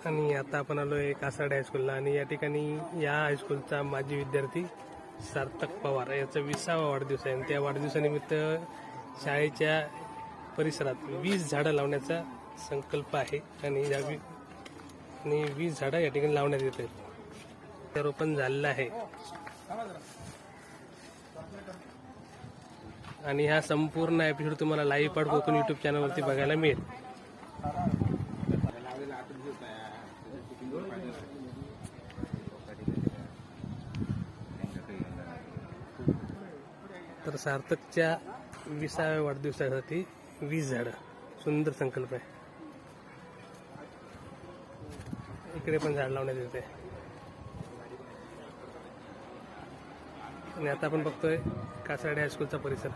आणि आता आपण आलोय कासार्डे हायस्कूलला आणि या ठिकाणी या हायस्कूलचा माजी विद्यार्थी सार्थक पवार याचा 20वा वाढदिवस आहे आणि त्या वाढदिवसानिमित्त शाळेच्या परिसरात 20 झाडं लावण्याचा संकल्प आहे आणि 20 झाडं या ठिकाणी लावण्यात येत आहेत. ते रोपण झालेलं आहे आणि हा संपूर्ण एपिसोड तुम्हाला लाईव्ह पाठ कोकण यूट्यूब चॅनलवरती बघायला मिळेल. तर सार्थकच्या 20व्या वाढदिवसासाठी 20 झाडं, सुंदर संकल्प आहे. इकडे पण झाड लावण्यात येते आणि आता आपण बघतोय कासार्डे हायस्कूलचा परिसर.